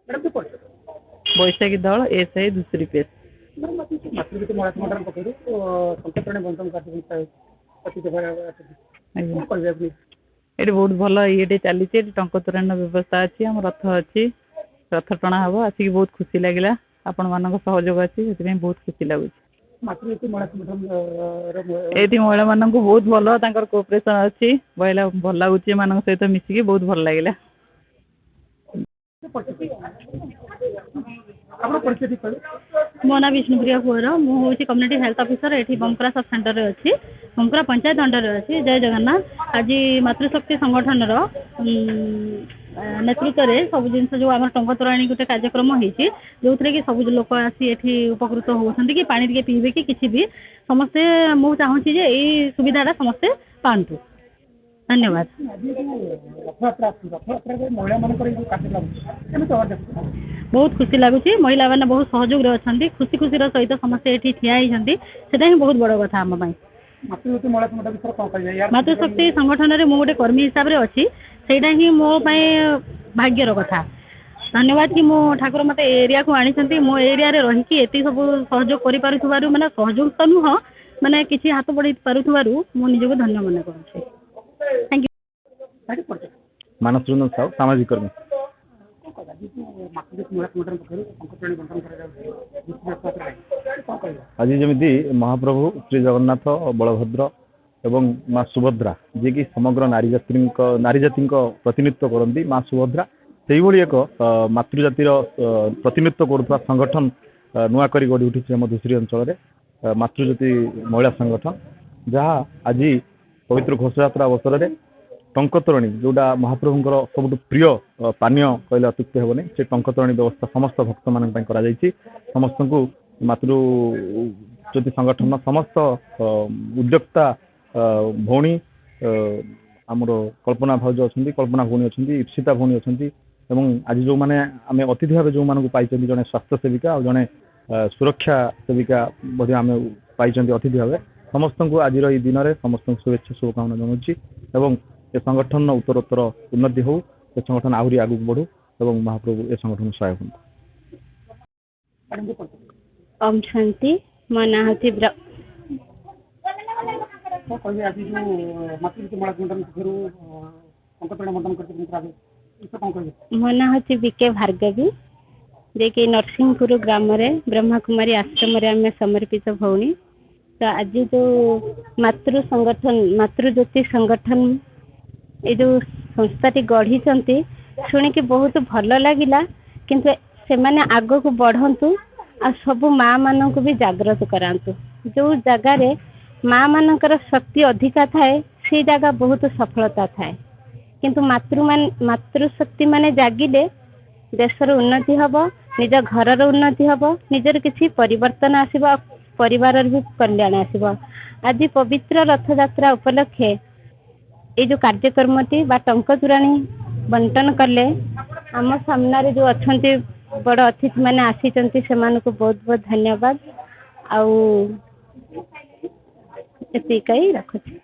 Madam तो पढ़ते ବୈଶାଖୀ ଦଳ ଏସ୍ଆଇ ଧୁସୁରୀ ପିଏସ୍। मैडम मातृज्योति महिला संगठन पक्षर संकटन बंधन कार्यक्रम ଆଜ୍ଞା कौन कह ଏଠି ବହୁତ ଭଲ ଇଏଟେ ଚାଲିଛି। ଏଠି ଟଙ୍କ ତୋରାଣୀର ବ୍ୟବସ୍ଥା ଅଛି, ଆମ ରଥ ଅଛି, ରଥ ଟଣା ହବ। ଆସିକି ବହୁତ ଖୁସି ଲାଗିଲା, ଆପଣମାନଙ୍କ ସହଯୋଗ ଅଛି, ସେଥିପାଇଁ ବହୁତ ଖୁସି ଲାଗୁଛି। मातृज्योति महिला संगठन ଏଠି ମହିଳାମାନଙ୍କୁ ବହୁତ ଭଲ ତାଙ୍କର କୋଅପରେସନ୍ ଅଛି, ଭଲ ଲାଗୁଛି ଏମାନଙ୍କ ସହିତ ମିଶିକି ବହୁତ ଭଲ ଲାଗିଲା। मो ना विष्णुप्रिया कुहर मुझे कम्युनिटी हेल्थ ऑफिसर ये बंकुरा सब सेंटर अच्छी बंकुरा पंचायत अंडर अच्छी। जय जगन्नाथ। आज मातृशक्ति संगठन नेतृत्व में सब जिन जो आम टंक तोराणी गोटे कार्यक्रम होती जो थे कि सब लोक आसी ये उपकृत होती कि पानी टे पीबे कि किसी भी समस्ते मुझे चाहूँगी यही सुविधाटा समस्ते पातु। धन्यवाद। बहुत खुशी लगुच महिला मैंने बहुत सहयोग अच्छा खुशी खुशी सहित समस्त ये ठिया होती से बहुत बड़ कथा आम मातृशक्ति संगठन में मुझे गोटे कर्मी हिसाब से अच्छी से मो भाग्यर कथा। धन्यवाद कि मो ठाकुर मत एरिया को आनी मो एरिया रही ये सब सहयोग कर माने सहयोग तो नुह माने किसी हाथ बढ़ी पारुथुबारु मो निजको धन्य मन करुछे। Thank you. मानस रंजन साहू सामाजिक कर्मी। आज जमी महाप्रभु श्री जगन्नाथ बलभद्र एवं माँ सुभद्रा जी की समग्र नारी जाति प्रतिनिधित्व करती माँ सुभद्रा से एक मातृजातिर प्रतिनिधित्व करुवा संगठन नुआकरी गढ़ी उठी आम धूसरी अंचल मातृज्योति महिला संगठन जहाँ आज पवित्र घोषयात्रा अवसर में टंकतोराणी जोटा महाप्रभुंर सब प्रिय पानीय कहले अत्युक्ति हेनी से टंकतोराणी व्यवस्था समस्त भक्त मान समस्त को मातृज्योति संगठन समस्त उद्योक्ता भौणी आमर कल्पना भाउज अच्छा कल्पना भौणी अच्छा ईप्सिता भौणी अच्छा आज जो मैंने आम अतिथि भाव जो मानक पाई जड़े स्वास्थ्य सेविका और जड़े सुरक्षा सेविका आम पाई अतिथि भाव समस्त को आज दिन में समस्त शुभेच्छा शुभकामना जनाऊँगी और ए संगठन उत्तरोत्तर उन्नति हो ए संगठन आहरी आगू बढ़ू और महाप्रभु ए संगठन सहायक हूँ। ओम शांति मो ना होती मो ना होती बीके भार्गवी जे कि नरसिंहपुर ग्राम ब्रह्मकुमारी आश्रम आम समर्पित भौणी। तो आज जो मातृ संगठन मातृज्योति संगठन ये जो संस्थाटी गढ़ी शुणी बहुत भल लगिला किंतु से माने आग को बढ़ंतु आ सब माँ मानक भी जागृत करांतु। जो जगार माँ मानकर शक्ति अधिका थाए से जगह बहुत सफलता थाए किंतु मातृशक्ति माने जागिले देशर उन्नति हब निज घरर उन्नति हब निजर किसी परिवर्तन आसिबा परिवार भी कल्याण आसिबा। आज पवित्र रथ यात्रा उपलक्षे ये जो कार्यक्रमटी बा टंक तोराणी बंटन कले आम सामने जो अच्छा बड़ अतिथि मैंने आसी से बहुत बहुत धन्यवाद। आउ रखुच्छी।